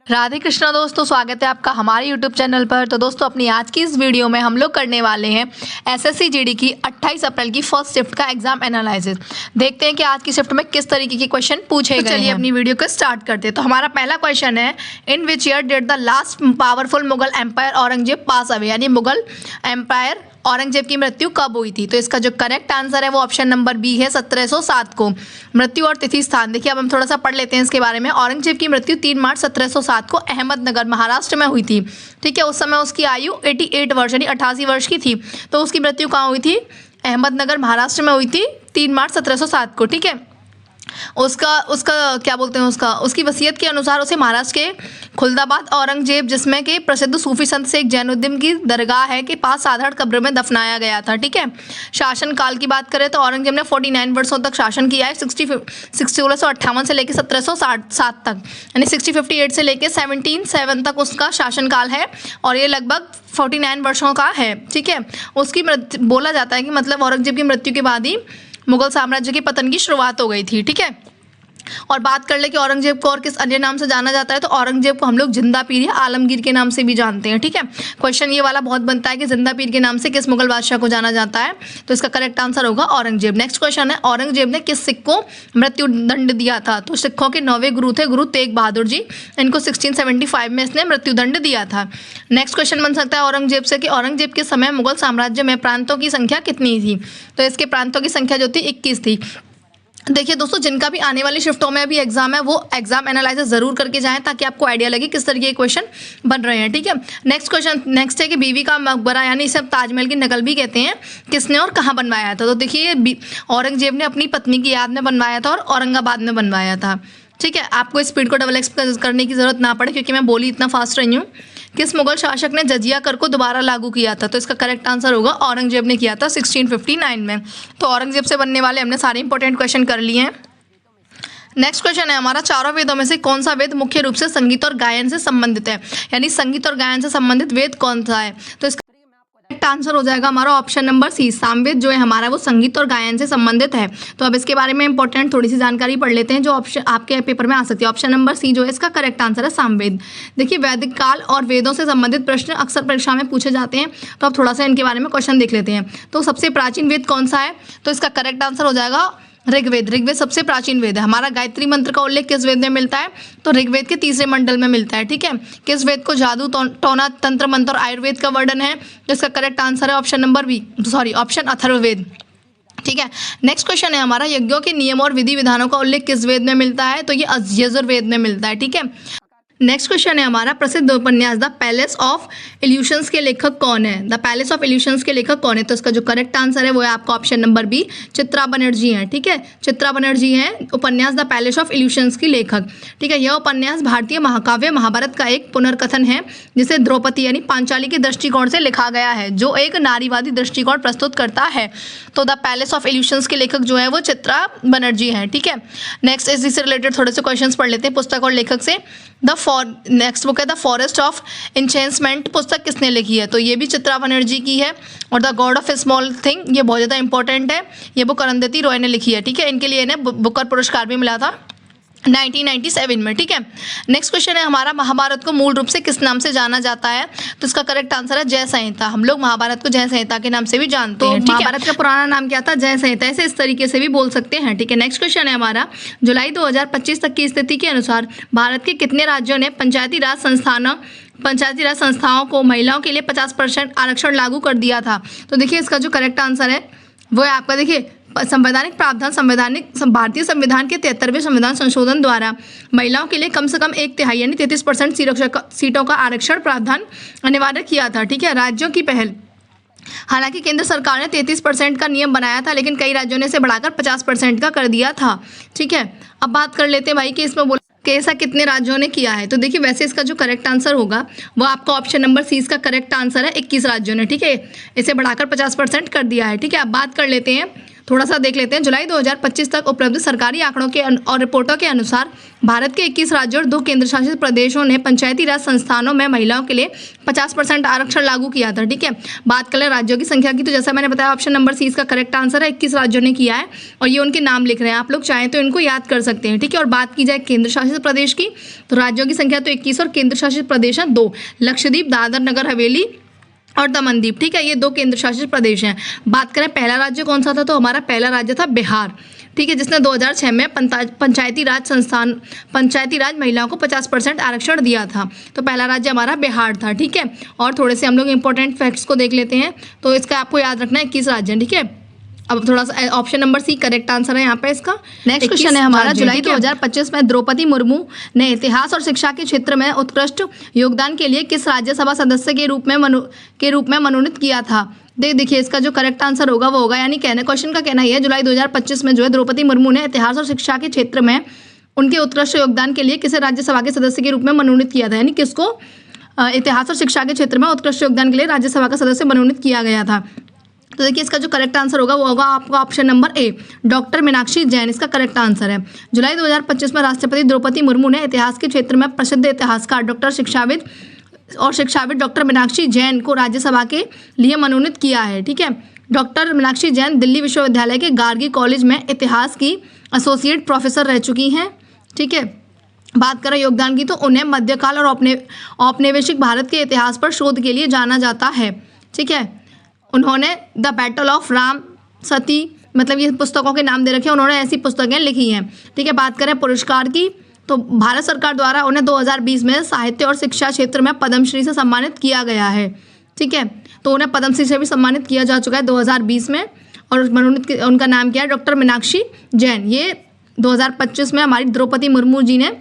राधे कृष्णा दोस्तों, स्वागत है आपका हमारे YouTube चैनल पर। तो दोस्तों, अपनी आज की इस वीडियो में हम लोग करने वाले हैं एसएससी जीडी की 28 अप्रैल की फर्स्ट शिफ्ट का एग्जाम एनालिसिस। देखते हैं कि आज की शिफ्ट में किस तरीके के क्वेश्चन पूछे गए हैं। चलिए अपनी वीडियो को स्टार्ट करते हैं। तो हमारा पहला क्वेश्चन है, in which year did the last powerful Mughal empire Aurangzeb pass away, यानी मुगल एम्पायर औरंगजेब की मृत्यु कब हुई थी। तो इसका जो करेक्ट आंसर है वो ऑप्शन नंबर बी है, 1707 को। मृत्यु और तिथि स्थान देखिए, अब हम थोड़ा सा पढ़ लेते हैं इसके बारे में। औरंगजेब की मृत्यु 3 मार्च 1707 को अहमदनगर महाराष्ट्र में हुई थी। ठीक है, उस समय उसकी आयु 88 वर्ष यानी 88 वर्ष की थी। तो उसकी मृत्यु कहाँ हुई थी? अहमदनगर महाराष्ट्र में हुई थी 3 मार्च 1707 को। ठीक है, उसका क्या बोलते हैं, उसकी वसीयत के अनुसार उसे महाराष्ट्र के खुलदाबाद औरंगजेब, जिसमें कि प्रसिद्ध सूफी संत शेख जैनुद्दीन की दरगाह है, के पास साधारण कब्र में दफनाया गया था। ठीक है, शासन काल की बात करें तो औरंगजेब ने 49 वर्षों तक शासन किया है, 1658 से लेकर 1707 तक, यानी 1658 से लेकर 1707 तक उसका शासनकाल है और ये लगभग 49 वर्षों का है। ठीक है, उसकी बोला जाता है कि मतलब औरंगजेब की मृत्यु के बाद ही मुगल साम्राज्य के पतन की शुरुआत हो गई थी। ठीक है, और बात कर ले कि औरंगजेब को और किस अन्य नाम से जाना जाता है, तो औरंगजेब को हम लोग जिंदा पीर या आलमगीर के नाम से भी जानते हैं। ठीक है, क्वेश्चन ये वाला बहुत बनता है कि जिंदा पीर के नाम से किस मुगल बादशाह को जाना जाता है, तो इसका करेक्ट आंसर होगा औरंगजेब। नेक्स्ट क्वेश्चन है, औरंगजेब ने किस सिख को मृत्यु दंड दिया था। तो सिखों के 9वें गुरु थे गुरु तेग बहादुर जी, इनको 1675 में इसने मृत्युदंड दिया था। नेक्स्ट क्वेश्चन बन सकता है औरंगजेब से कि औरंगजेब के समय मुगल साम्राज्य में प्रांतों की संख्या कितनी थी। तो इसके प्रांतों की संख्या जो थी 21 थी। देखिए दोस्तों, जिनका भी आने वाली शिफ्टों में अभी एग्जाम है वो एग्जाम एनालिसिस जरूर करके जाएं, ताकि आपको आइडिया लगे किस तरीके के क्वेश्चन बन रहे हैं। ठीक है, नेक्स्ट है कि बीवी का मकबरा, यानी इसे ताजमहल की नकल भी कहते हैं, किसने और कहाँ बनवाया था। तो देखिए, औरंगजेब ने अपनी पत्नी की याद में बनवाया था और औरंगाबाद में बनवाया था। ठीक है, आपको स्पीड को डबल एक्स करने की जरूरत ना पड़े, क्योंकि मैं बोली इतना फास्ट रही हूँ। किस मुगल शासक ने जजिया कर को दोबारा लागू किया था। तो इसका करेक्ट आंसर होगा औरंगजेब ने किया था 1659 में। तो औरंगजेब से बनने वाले हमने सारे इंपॉर्टेंट क्वेश्चन कर लिए हैं। नेक्स्ट क्वेश्चन है हमारा, चारों वेदों में से कौन सा वेद मुख्य रूप से संगीत और गायन से संबंधित है, यानी संगीत और गायन से संबंधित वेद कौन सा है। तो इसका करेक्ट आंसर हो जाएगा हमारा ऑप्शन नंबर सी, सामवेद जो है हमारा वो संगीत और गायन से संबंधित है। तो अब इसके बारे में इंपॉर्टेंट थोड़ी सी जानकारी पढ़ लेते हैं जो ऑप्शन आपके पेपर में आ सकती है। ऑप्शन नंबर सी जो है इसका करेक्ट आंसर है सामवेद। देखिए, वैदिक काल और वेदों से संबंधित प्रश्न अक्सर परीक्षा में पूछे जाते हैं, तो अब थोड़ा सा इनके बारे में क्वेश्चन देख लेते हैं। तो सबसे प्राचीन वेद कौन सा है। तो इसका करेक्ट आंसर हो जाएगा ऋग्वेद। ऋग्वेद सबसे प्राचीन वेद है। हमारा गायत्री मंत्र का उल्लेख किस वेद में मिलता है। तो ऋग्वेद के 3रे मंडल में मिलता है। ठीक है, किस वेद को जादू, टोना, तंत्र मंत्र और आयुर्वेद का वर्णन है। तो इसका करेक्ट आंसर है ऑप्शन अथर्ववेद। ठीक है, नेक्स्ट क्वेश्चन है हमारा, यज्ञों के नियम और विधि विधानों का उल्लेख किस वेद में मिलता है। तो ये यजुर्वेद में मिलता है। ठीक है, नेक्स्ट क्वेश्चन है हमारा, प्रसिद्ध उपन्यास द पैलेस ऑफ इल्यूशंस के लेखक कौन है। द पैलेस ऑफ इल्यूशंस के लेखक कौन है। तो इसका जो करेक्ट आंसर है वो है आपका option number B, Chitra Banerjee है। ठीक है, चित्रा बनर्जी है उपन्यास द पैलेस ऑफ इल्यूशंस की लेखक। ठीक है, यह उपन्यास भारतीय महाकाव्य महाभारत का एक पुनर्कथन है, जिसे द्रौपदी यानी पांचाली के दृष्टिकोण से लिखा गया है, जो एक नारीवादी दृष्टिकोण प्रस्तुत करता है। तो द पैलेस ऑफ इल्यूशंस के लेखक जो है वो चित्रा बनर्जी है। ठीक है, नेक्स्ट इससे रिलेटेड थोड़े से क्वेश्चन पढ़ लेते हैं पुस्तक और लेखक से। नेक्स्ट बुक है द फॉरेस्ट ऑफ इंचेंसमेंट, पुस्तक किसने लिखी है। तो ये भी चित्रा बनर्जी की है। और the God of A small thing, ये बहुत ज़्यादा इंपॉर्टेंट है, ये बुक अरुंधति रॉय ने लिखी है। ठीक है, इनके लिए इन्हें बुकर पुरस्कार भी मिला था 1997 में। ठीक है, नेक्स्ट क्वेश्चन है हमारा, महाभारत को मूल रूप से किस नाम से जाना जाता है। तो इसका करेक्ट आंसर है जय संहिता। हम लोग महाभारत को जय संहिता के नाम से भी जानते हैं। महाभारत का पुराना नाम क्या था, जय संहिता, ऐसे इस तरीके से भी बोल सकते हैं। ठीक है, नेक्स्ट क्वेश्चन है हमारा, जुलाई 2025 तक की स्थिति के अनुसार भारत के कितने राज्यों ने पंचायती राज संस्थाओं को महिलाओं के लिए 50% आरक्षण लागू कर दिया था। तो देखिए, इसका जो करेक्ट आंसर है वो है आपका, देखिए, संवैधानिक प्रावधान भारतीय संविधान के 73वें संविधान संशोधन द्वारा महिलाओं के लिए कम से कम 1/3 यानी 33% सीटों का आरक्षण प्रावधान अनिवार्य किया था। ठीक है, राज्यों की पहल। हालांकि केंद्र सरकार ने 33% का नियम बनाया था, लेकिन कई राज्यों ने इसे बढ़ाकर 50% का कर दिया था। ठीक है, अब बात कर लेते हैं भाई कि इसमें बोला कि ऐसा कितने राज्यों ने किया है। तो देखिए, वैसे इसका जो करेक्ट आंसर होगा वो आपका ऑप्शन नंबर सी इसका करेक्ट आंसर है, 21 राज्यों ने। ठीक है, इसे बढ़ाकर 50% कर दिया है। ठीक है, अब बात कर लेते हैं थोड़ा सा देख लेते हैं। जुलाई 2025 तक उपलब्ध सरकारी आंकड़ों के और रिपोर्टों के अनुसार भारत के 21 राज्यों और 2 केंद्र शासित प्रदेशों ने पंचायती राज संस्थानों में महिलाओं के लिए 50% आरक्षण लागू किया था। ठीक है, बात करें राज्यों की संख्या की, तो जैसा मैंने बताया ऑप्शन नंबर सी इसका करेक्ट आंसर है। 21 राज्यों ने किया है और ये उनके नाम लिख रहे हैं, आप लोग चाहें तो इनको याद कर सकते हैं। ठीक है, और बात की जाए केंद्र शासित प्रदेश की, तो राज्यों की संख्या तो 21 और केंद्र शासित प्रदेश है 2, लक्षद्वीप, दादर नगर हवेली और दमनदीप। ठीक है, ये 2 केंद्र शासित प्रदेश हैं। बात करें पहला राज्य कौन सा था, तो हमारा पहला राज्य था बिहार। ठीक है, जिसने 2006 में पंचायती राज महिलाओं को 50% आरक्षण दिया था। तो पहला राज्य हमारा बिहार था। ठीक है, और थोड़े से हम लोग इंपॉर्टेंट फैक्ट्स को देख लेते हैं, तो इसका आपको याद रखना है 21 राज्य। ठीक है, अब थोड़ा सा option number C correct answer है यहाँ पे इसका। नेक्स्ट क्वेश्चन है हमारा, जुलाई 2025 में द्रौपदी मुर्मू ने इतिहास और शिक्षा के क्षेत्र में उत्कृष्ट योगदान के लिए किस राज्यसभा सदस्य के रूप में मनोनीत किया था। देखिए इसका जो करेक्ट आंसर होगा वो होगा, यानी क्वेश्चन का कहना यह है जुलाई 2025 में जो है द्रौपदी मुर्मू ने इतिहास और शिक्षा के क्षेत्र में उनके उत्कृष्ट योगदान के लिए किसे राज्यसभा के सदस्य के रूप में मनोनीत किया था, यानी किसको इतिहास और शिक्षा के क्षेत्र में उत्कृष्ट योगदान के लिए राज्यसभा का सदस्य मनोनीत किया गया था। तो देखिए इसका जो करेक्ट आंसर होगा वो होगा आपका option number A, doctor Meenakshi Jain इसका करेक्ट आंसर है। जुलाई 2025 में राष्ट्रपति द्रौपदी मुर्मू ने इतिहास के क्षेत्र में प्रसिद्ध इतिहासकार शिक्षाविद डॉक्टर मीनाक्षी जैन को राज्यसभा के लिए मनोनीत किया है। ठीक है, डॉक्टर मीनाक्षी जैन दिल्ली विश्वविद्यालय के गार्गी कॉलेज में इतिहास की एसोसिएट प्रोफेसर रह चुकी हैं। ठीक है, बात करें योगदान की, तो उन्हें मध्यकाल और औपनिवेशिक भारत के इतिहास पर शोध के लिए जाना जाता है। ठीक है, उन्होंने द बैटल ऑफ राम सती, मतलब ये पुस्तकों के नाम दे रखे हैं, उन्होंने ऐसी पुस्तकें लिखी हैं। ठीक है, बात करें पुरस्कार की, तो भारत सरकार द्वारा उन्हें 2020 में साहित्य और शिक्षा क्षेत्र में पद्मश्री से सम्मानित किया गया है। ठीक है, तो उन्हें पद्मश्री से भी सम्मानित किया जा चुका है 2020 में, और मनोनीत उनका नाम क्या है, डॉक्टर मीनाक्षी जैन। ये 2025 में हमारी द्रौपदी मुर्मू जी ने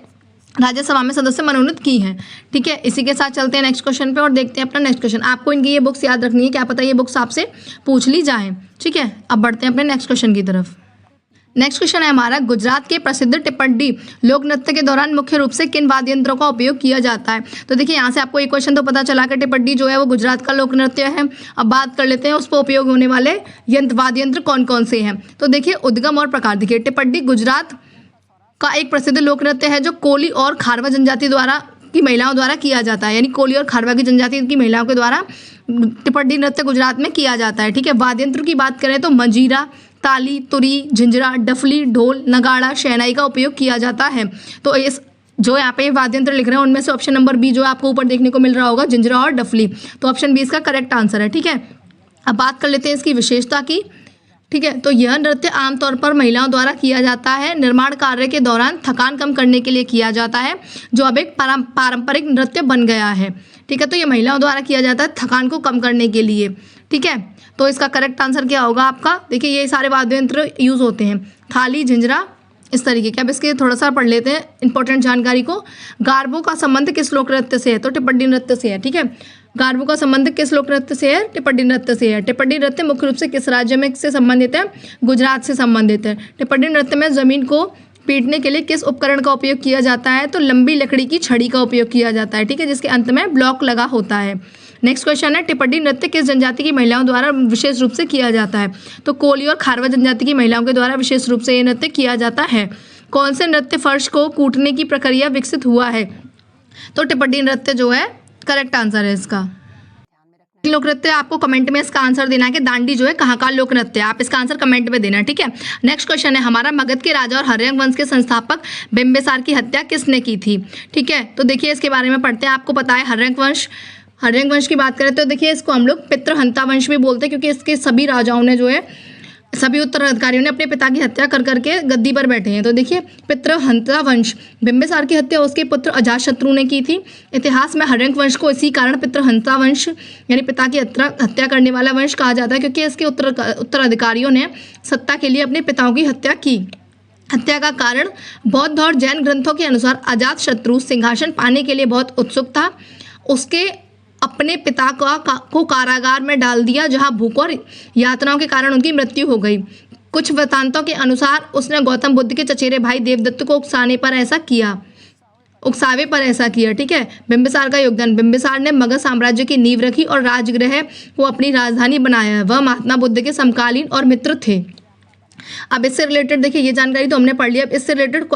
राज्यसभा में सदस्य मनोनीत की हैं। ठीक है, इसी के साथ चलते हैं नेक्स्ट क्वेश्चन पे और देखते हैं अपना नेक्स्ट क्वेश्चन। आपको इनकी ये बुक्स याद रखनी है, क्या पता ये बुक्स आपसे पूछ ली जाए। ठीक है, अब बढ़ते हैं अपने नेक्स्ट क्वेश्चन की तरफ। नेक्स्ट क्वेश्चन है हमारा, गुजरात के प्रसिद्ध टिप्पणी लोक नृत्य के दौरान मुख्य रूप से किन वाद्य यंत्रों का उपयोग किया जाता है। तो देखिए यहाँ से आपको एक क्वेश्चन तो पता चला कि टिप्पणी जो है वो गुजरात का लोक नृत्य है। अब बात कर लेते हैं उस पर उपयोग होने वाले वाद्य यंत्र कौन कौन से हैं। तो देखिए उद्गम और प्रकार, देखिए टिप्पणी गुजरात का एक प्रसिद्ध लोक नृत्य है जो कोली और खारवा जनजाति की महिलाओं द्वारा किया जाता है, यानी कोली और खारवा की जनजाति की महिलाओं के द्वारा टिप्पणी नृत्य गुजरात में किया जाता है। ठीक है, वाद्य यंत्र की बात करें तो मंजीरा, ताली, तुरी, झिंझरा, डफली, ढोल, नगाड़ा, शहनाई का उपयोग किया जाता है। तो इस जो यहाँ पे वाद्य यंत्र लिख रहे हैं उनमें से ऑप्शन नंबर बी जो आपको ऊपर देखने को मिल रहा होगा, झिंझरा और डफली, तो ऑप्शन बी इसका करेक्ट आंसर है। ठीक है, अब बात कर लेते हैं इसकी विशेषता की। ठीक है, तो यह नृत्य आमतौर पर महिलाओं द्वारा किया जाता है, निर्माण कार्य के दौरान थकान कम करने के लिए किया जाता है, जो अब एक पारंपरिक नृत्य बन गया है। ठीक है, तो ये महिलाओं द्वारा किया जाता है थकान को कम करने के लिए। ठीक है, तो इसका करेक्ट आंसर क्या होगा आपका, देखिए ये सारे वाद्य यंत्र यूज़ होते हैं, थाली, झिंझरा, इस तरीके के। अब इसके थोड़ा सा पढ़ लेते हैं इंपॉर्टेंट जानकारी को। गारबो का संबंध किस लोक नृत्य से है, तो टिप्पणी नृत्य से है। ठीक है, गारबो का संबंध किस लोक नृत्य से है, टिप्पणी नृत्य से है। टिप्पणी नृत्य मुख्य रूप से किस राज्य में से संबंधित है, गुजरात से संबंधित है। टिप्पणी नृत्य में जमीन को पीटने के लिए किस उपकरण का उपयोग किया जाता है, तो लंबी लकड़ी की छड़ी का उपयोग किया जाता है। ठीक है, जिसके अंत में ब्लॉक लगा होता है। नेक्स्ट क्वेश्चन है, टिप्पणी नृत्य किस जनजाति की महिलाओं द्वारा विशेष रूप से किया जाता है, तो कोली और खारवा जनजाति की महिलाओं के द्वारा विशेष रूप से ये नृत्य किया जाता है। कौन से नृत्य फर्श को कूटने की प्रक्रिया विकसित हुआ है, तो टिप्पणी नृत्य जो है करेक्ट आंसर है इसका। लोक नृत्य आपको कमेंट में इसका आंसर देना है कि दांडी जो है कहाँ का लोक नृत्य है, आप इसका आंसर कमेंट में देना। ठीक है, नेक्स्ट क्वेश्चन है हमारा, मगध के राजा और हर्यंक वंश के संस्थापक बिंबिसार की हत्या किसने की थी। ठीक है, तो देखिए इसके बारे में पढ़ते हैं। आपको पता है हर्यंक वंश की बात करें तो देखिए इसको हम लोग पितृहंता वंश भी बोलते हैं, क्योंकि इसके सभी राजाओं ने जो है, सभी उत्तराधिकारियों ने अपने पिता की हत्या कर करके गद्दी पर बैठे हैं। तो देखिए पितृहंता वंश, बिंबिसार की हत्या उसके पुत्र अजातशत्रु ने की थी। इतिहास में हर्यंक वंश को इसी कारण पितृहंता वंश यानी पिता की हत्या करने वाला वंश कहा जाता है, क्योंकि इसके उत्तराधिकारियों ने सत्ता के लिए अपने पिताओं की हत्या की। हत्या का कारण बौद्ध और जैन ग्रंथों के अनुसार अजातशत्रु सिंहासन पाने के लिए बहुत उत्सुक था। उसके अपने पिता को कारागार में डाल दिया, जहां भूख और यातनाओं के कारण उनकी मृत्यु हो गई। कुछ वृत्तांतों के अनुसार उसने गौतम बुद्ध के चचेरे भाई देवदत्त को उकसावे पर ऐसा किया। ठीक है, बिंबिसार का योगदान, बिंबिसार ने मगध साम्राज्य की नींव रखी और राजगृह को अपनी राजधानी बनाया। वह महात्मा बुद्ध के समकालीन और मित्र थे। अब इससे रिलेटेड देखिए ये जानकारी तो हमने पढ़ लिया। अब इससे रिलेटेड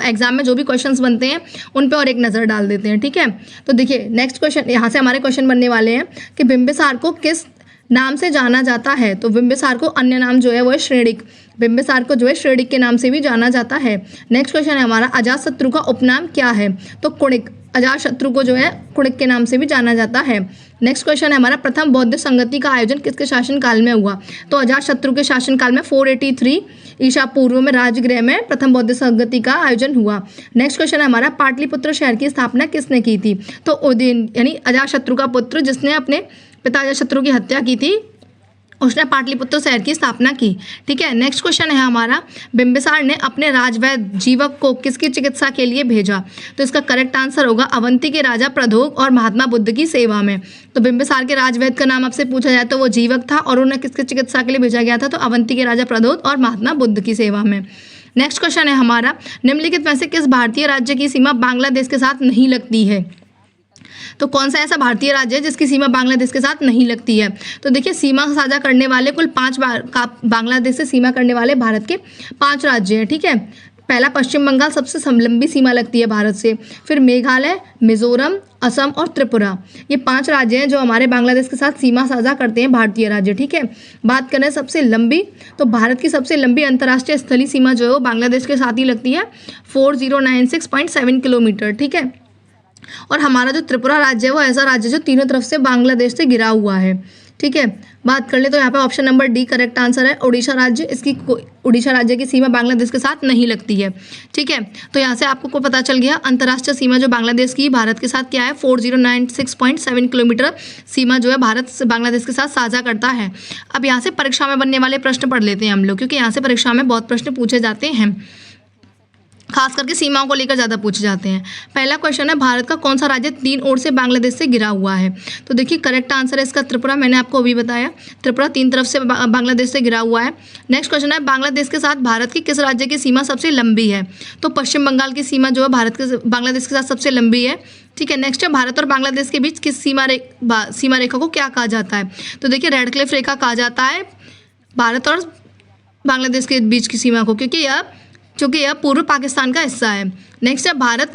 एग्जाम में जो भी क्वेश्चंस बनते हैं उन पे और एक नज़र डाल देते हैं, ठीक है। तो देखिए नेक्स्ट क्वेश्चन, यहाँ से हमारे क्वेश्चन बनने वाले हैं कि बिंबिसार को किस नाम से जाना जाता है। तो बिंबिसार को अन्य नाम जो है वो है श्रेणिक। बिंबिसार को जो है श्रेणिक के नाम से भी जाना जाता है। नेक्स्ट क्वेश्चन है हमारा, अजातशत्रु का उपनाम क्या है। तो कुणिक, अजातशत्रु को जो है कुणिक के नाम से भी जाना जाता है। नेक्स्ट क्वेश्चन है हमारा, प्रथम बौद्ध संगति का आयोजन किसके शासनकाल में हुआ। तो अजातशत्रु के शासनकाल में 483 ईसा पूर्व में राजगृह में प्रथम बौद्ध संगति का आयोजन हुआ। नेक्स्ट क्वेश्चन है हमारा, पाटलिपुत्र शहर की स्थापना किसने की थी। तो उदयन यानी अजातशत्रु का पुत्र जिसने अपने पिता अजातशत्रु की हत्या की थी, उसने पाटलिपुत्र शहर की स्थापना की, ठीक है। नेक्स्ट क्वेश्चन है हमारा, बिंबिसार ने अपने राजवैद्य जीवक को किसकी चिकित्सा के लिए भेजा। तो इसका करेक्ट आंसर होगा अवंती के राजा प्रद्योत और महात्मा बुद्ध की सेवा में। तो बिंबिसार के राजवैद्य का नाम आपसे पूछा जाए तो वो जीवक था और उन्हें किसकी चिकित्सा के लिए भेजा गया था। तो अवंती के राजा प्रद्योत और महात्मा बुद्ध की सेवा में। नेक्स्ट क्वेश्चन है हमारा, निम्नलिखित में से किस भारतीय राज्य की सीमा बांग्लादेश के साथ नहीं लगती है। तो कौन सा ऐसा भारतीय राज्य है जिसकी सीमा बांग्लादेश के साथ नहीं लगती है। तो देखिए सीमा साझा करने वाले कुल 5 बांग्लादेश से सीमा करने वाले भारत के 5 राज्य हैं, ठीक है। पहला पश्चिम बंगाल, सबसे लंबी सीमा लगती है भारत से। फिर मेघालय, मिजोरम, असम और त्रिपुरा, ये 5 राज्य हैं जो हमारे बांग्लादेश के साथ सीमा साझा करते हैं, भारतीय राज्य, ठीक है। बात करें सबसे लंबी, तो भारत की सबसे लंबी अंतर्राष्ट्रीय स्थलीय सीमा जो है वो बांग्लादेश के साथ ही लगती है, 4096.7 किलोमीटर, ठीक है। और हमारा जो त्रिपुरा राज्य है वो ऐसा राज्य जो तीनों तरफ से बांग्लादेश से घिरा हुआ है, ठीक है। बात कर ले तो यहाँ पे option number D correct answer है, उड़ीसा राज्य। इसकी उड़ीसा राज्य की सीमा बांग्लादेश के साथ नहीं लगती है, ठीक है। तो यहाँ से आपको को पता चल गया अंतर्राष्ट्रीय सीमा जो बांग्लादेश की भारत के साथ क्या है, 4096.7 किलोमीटर सीमा जो है भारत से बांग्लादेश के साथ साझा करता है। अब यहाँ से परीक्षा में बनने वाले प्रश्न पढ़ लेते हैं हम लोग, क्योंकि यहाँ से परीक्षा में बहुत प्रश्न पूछे जाते हैं, खास करके सीमाओं को लेकर ज़्यादा पूछे जाते हैं। पहला क्वेश्चन है, भारत का कौन सा राज्य 3 ओर से बांग्लादेश से घिरा हुआ है। तो देखिए करेक्ट आंसर है इसका त्रिपुरा, मैंने आपको अभी बताया, त्रिपुरा 3 तरफ से बांग्लादेश से घिरा हुआ है। नेक्स्ट क्वेश्चन है, बांग्लादेश के साथ भारत की किस राज्य की सीमा सबसे लंबी है। तो पश्चिम बंगाल की सीमा जो है भारत के बांग्लादेश के साथ सबसे लंबी है, ठीक है। नेक्स्ट है, भारत और बांग्लादेश के बीच किस सीमा रेखा को क्या कहा जाता है। तो देखिए रेड क्लिफ रेखा कहा जाता है भारत और बांग्लादेश के बीच की सीमा को, क्योंकि यह पूर्व पाकिस्तान का हिस्सा है। नेक्स्ट है, भारत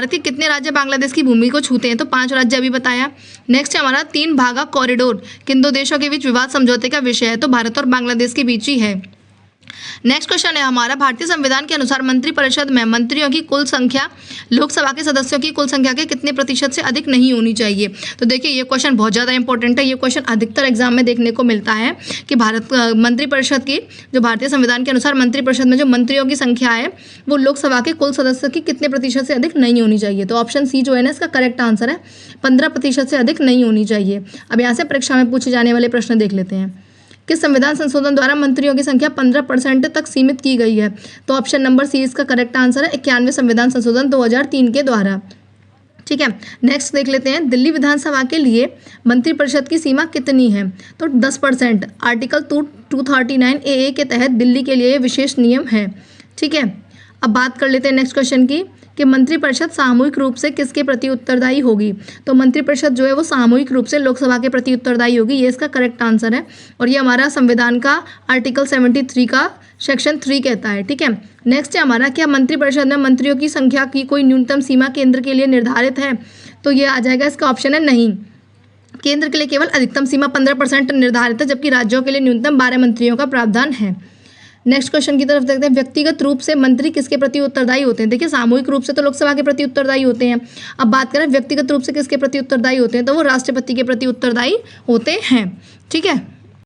के कितने राज्य बांग्लादेश की भूमि को छूते हैं। तो 5 राज्य अभी बताया। नेक्स्ट है हमारा, 3 भागा कॉरिडोर किन 2 देशों के बीच विवाद समझौते का विषय है। तो भारत और बांग्लादेश के बीच ही है। नेक्स्ट क्वेश्चन है हमारा, भारतीय संविधान के अनुसार मंत्रिपरिषद में मंत्रियों की कुल संख्या लोकसभा के सदस्यों की कुल संख्या के कितने प्रतिशत से अधिक नहीं होनी चाहिए। तो देखिए ये क्वेश्चन बहुत ज़्यादा इंपॉर्टेंट है। ये क्वेश्चन अधिकतर एग्जाम में देखने को मिलता है कि मंत्रिपरिषद की जो भारतीय संविधान के अनुसार मंत्रिपरिषद में जो मंत्रियों की संख्या है वो लोकसभा के कुल सदस्यों की कितने प्रतिशत से अधिक नहीं होनी चाहिए। तो ऑप्शन सी जो है ना इसका करेक्ट आंसर है, 15% से अधिक नहीं होनी चाहिए। अब यहाँ से परीक्षा में पूछे जाने वाले प्रश्न देख लेते हैं। किस संविधान संशोधन द्वारा मंत्रियों की संख्या 15% तक सीमित की गई है। तो ऑप्शन नंबर सी इसका करेक्ट आंसर है, 91वें संविधान संशोधन 2003 के द्वारा, ठीक है। नेक्स्ट देख लेते हैं, दिल्ली विधानसभा के लिए मंत्रिपरिषद की सीमा कितनी है। तो 10%। आर्टिकल 239 AA के तहत दिल्ली के लिए विशेष नियम है, ठीक है। अब बात कर लेते हैं नेक्स्ट क्वेश्चन की कि मंत्रिपरिषद सामूहिक रूप से किसके प्रति उत्तरदायी होगी। तो मंत्रिपरिषद जो है वो सामूहिक रूप से लोकसभा के प्रति उत्तरदायी होगी, ये इसका करेक्ट आंसर है। और ये हमारा संविधान का आर्टिकल 73 का सेक्शन 3 कहता है, ठीक है। नेक्स्ट है हमारा, क्या मंत्रिपरिषद में मंत्रियों की संख्या की कोई न्यूनतम सीमा केंद्र के लिए निर्धारित है। तो ये आ जाएगा, इसका ऑप्शन है नहीं। केंद्र के लिए केवल अधिकतम सीमा 15% निर्धारित है, जबकि राज्यों के लिए न्यूनतम 12 मंत्रियों का प्रावधान है। नेक्स्ट क्वेश्चन की तरफ देखते हैं, व्यक्तिगत रूप से मंत्री किसके प्रति उत्तरदायी होते हैं। देखिए सामूहिक रूप से तो लोकसभा के प्रति उत्तरदायी होते हैं। अब बात करें व्यक्तिगत रूप से किसके प्रति उत्तरदायी होते हैं, तो वो राष्ट्रपति के प्रति उत्तरदायी होते हैं, ठीक है।